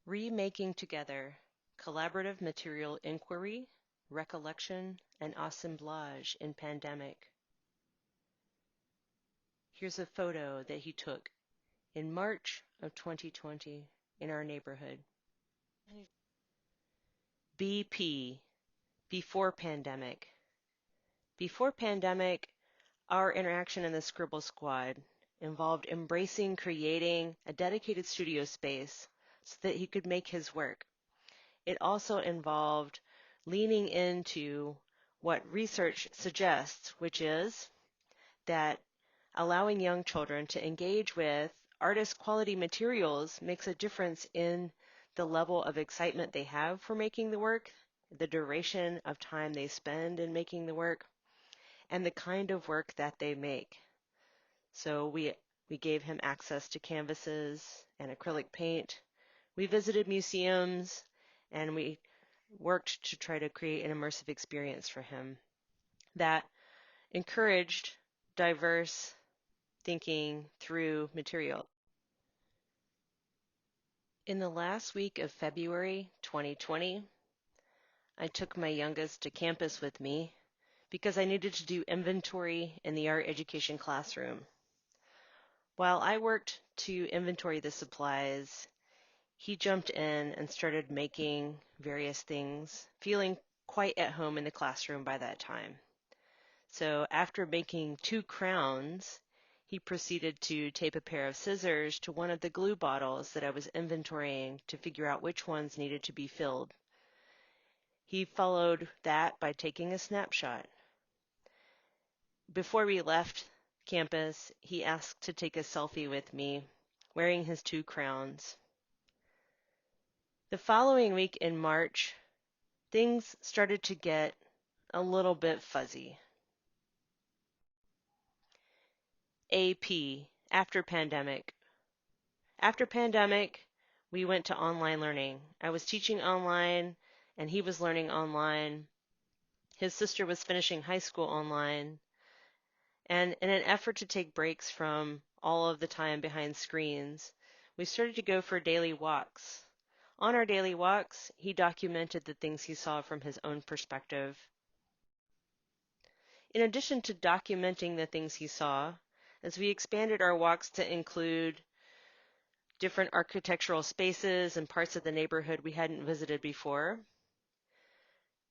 Remaking Together, Collaborative Material Inquiry, Recollection, and Assemblage in Pandemic. Here's a photo that he took in March of 2020 in our neighborhood. BP, Before Pandemic. Before pandemic, our interaction in the Scribble Squad involved embracing creating a dedicated studio space so that he could make his work. It also involved leaning into what research suggests, which is that allowing young children to engage with artist quality materials makes a difference in the level of excitement they have for making the work, the duration of time they spend in making the work, and the kind of work that they make. So we gave him access to canvases and acrylic paint. We visited museums, and we worked to try to create an immersive experience for him that encouraged diverse thinking through material. In the last week of February 2020, I took my youngest to campus with me because I needed to do inventory in the art education classroom. While I worked to inventory the supplies, he jumped in and started making various things, feeling quite at home in the classroom by that time. So after making 2 crowns, he proceeded to tape a pair of scissors to one of the glue bottles that I was inventorying to figure out which ones needed to be filled. He followed that by taking a snapshot. Before we left campus, he asked to take a selfie with me, wearing his 2 crowns. The following week in March, things started to get a little bit fuzzy. AP, after pandemic. After pandemic, we went to online learning. I was teaching online, and he was learning online. His sister was finishing high school online. And in an effort to take breaks from all of the time behind screens, we started to go for daily walks. On our daily walks, he documented the things he saw from his own perspective. In addition to documenting the things he saw, as we expanded our walks to include different architectural spaces and parts of the neighborhood we hadn't visited before,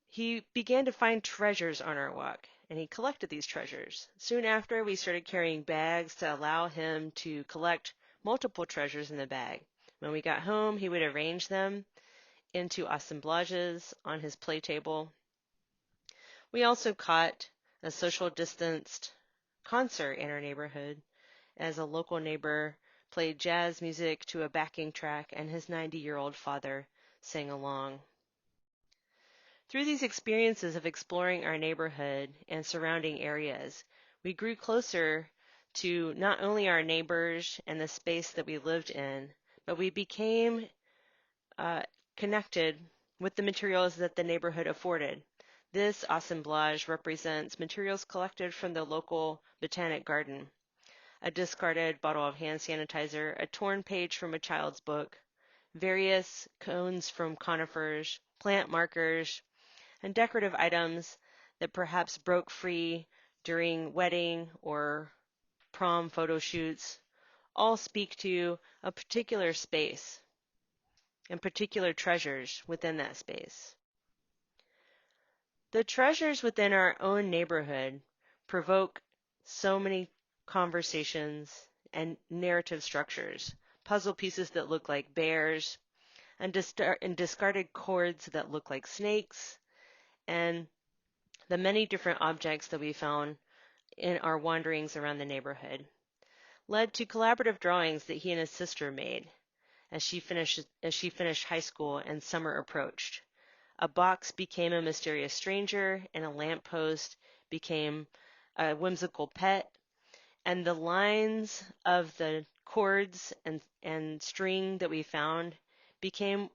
he began to find treasures on our walk, and he collected these treasures. Soon after, we started carrying bags to allow him to collect multiple treasures in the bag. When we got home, he would arrange them into assemblages on his play table. We also caught a social distanced concert in our neighborhood as a local neighbor played jazz music to a backing track and his 90-year-old father sang along. Through these experiences of exploring our neighborhood and surrounding areas, we grew closer to not only our neighbors and the space that we lived in, but we became connected with the materials that the neighborhood afforded. This assemblage represents materials collected from the local botanic garden: a discarded bottle of hand sanitizer, a torn page from a child's book, various cones from conifers, plant markers, and decorative items that perhaps broke free during wedding or prom photo shoots, all speak to a particular space and particular treasures within that space. The treasures within our own neighborhood provoke so many conversations and narrative structures: puzzle pieces that look like bears, and discarded cords that look like snakes, and the many different objects that we found in our wanderings around the neighborhood led to collaborative drawings that he and his sister made as she finished high school and summer approached. A box became a mysterious stranger, and a lamppost became a whimsical pet, and the lines of the cords and string that we found became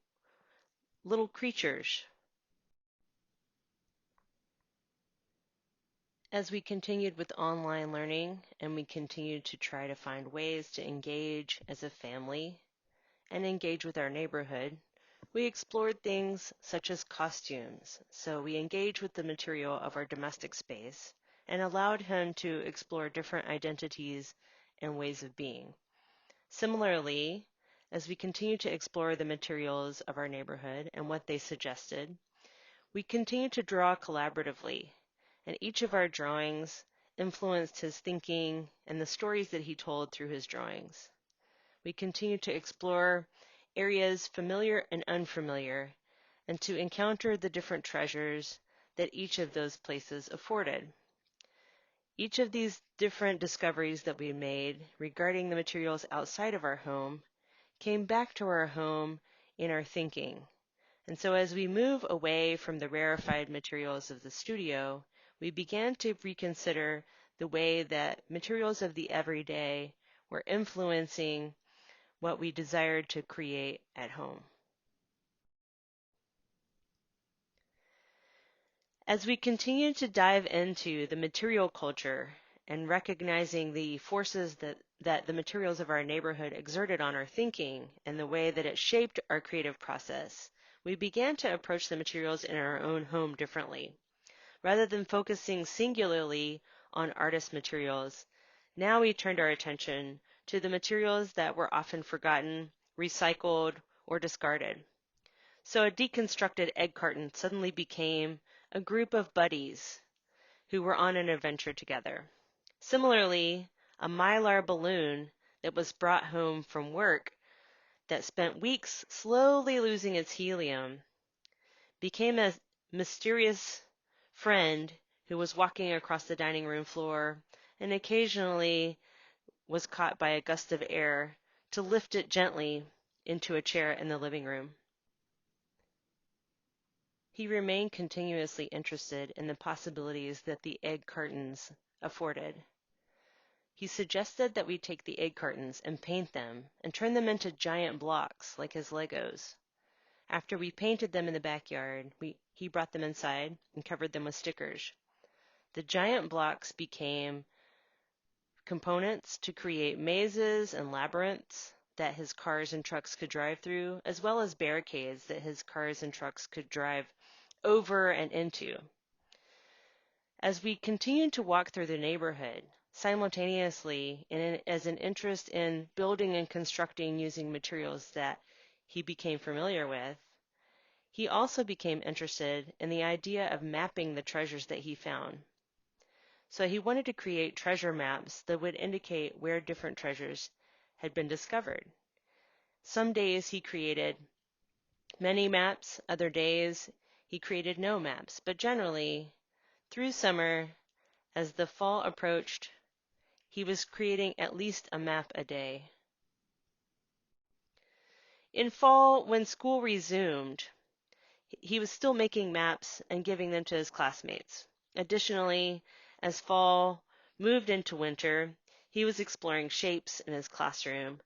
little creatures. As we continued with online learning and we continued to try to find ways to engage as a family and engage with our neighborhood, We explored things such as costumes, so we engaged with the material of our domestic space and allowed him to explore different identities and ways of being. Similarly, as we continued to explore the materials of our neighborhood and what they suggested, we continued to draw collaboratively, and each of our drawings influenced his thinking and the stories that he told through his drawings. We continued to explore areas familiar and unfamiliar, and to encounter the different treasures that each of those places afforded. Each of these different discoveries that we made regarding the materials outside of our home came back to our home in our thinking. And so as we move away from the rarefied materials of the studio, we began to reconsider the way that materials of the everyday were influencing what we desired to create at home. As we continue to dive into the material culture and recognizing the forces that the materials of our neighborhood exerted on our thinking and the way that it shaped our creative process, we began to approach the materials in our own home differently. Rather than focusing singularly on artist materials, now we turned our attention to the materials that were often forgotten, recycled, or discarded. So a deconstructed egg carton suddenly became a group of buddies who were on an adventure together. Similarly, a mylar balloon that was brought home from work that spent weeks slowly losing its helium became a mysterious friend who was walking across the dining room floor and occasionally was caught by a gust of air to lift it gently into a chair in the living room. He remained continuously interested in the possibilities that the egg cartons afforded. He suggested that we take the egg cartons and paint them and turn them into giant blocks like his Legos. After we painted them in the backyard, he brought them inside and covered them with stickers. The giant blocks became components to create mazes and labyrinths that his cars and trucks could drive through, as well as barricades that his cars and trucks could drive over and into. As we continued to walk through the neighborhood, simultaneously as an interest in building and constructing using materials that he became familiar with, he also became interested in the idea of mapping the treasures that he found. So he wanted to create treasure maps that would indicate where different treasures had been discovered. Some days he created many maps, other days he created no maps, but generally, through summer, as the fall approached, he was creating at least a map a day. In fall, when school resumed, he was still making maps and giving them to his classmates. Additionally, as fall moved into winter, he was exploring shapes in his classroom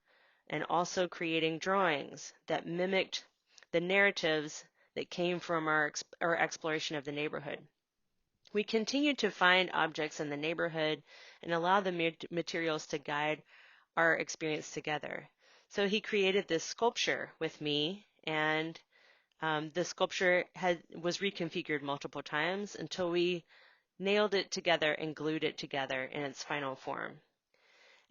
and also creating drawings that mimicked the narratives that came from our exploration of the neighborhood. We continued to find objects in the neighborhood and allow the materials to guide our experience together. So he created this sculpture with me, and the sculpture was reconfigured multiple times until we nailed it together and glued it together in its final form.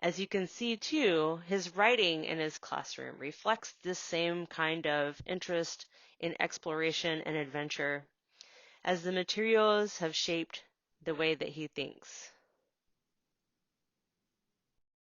As you can see too, his writing in his classroom reflects this same kind of interest in exploration and adventure, as the materials have shaped the way that he thinks.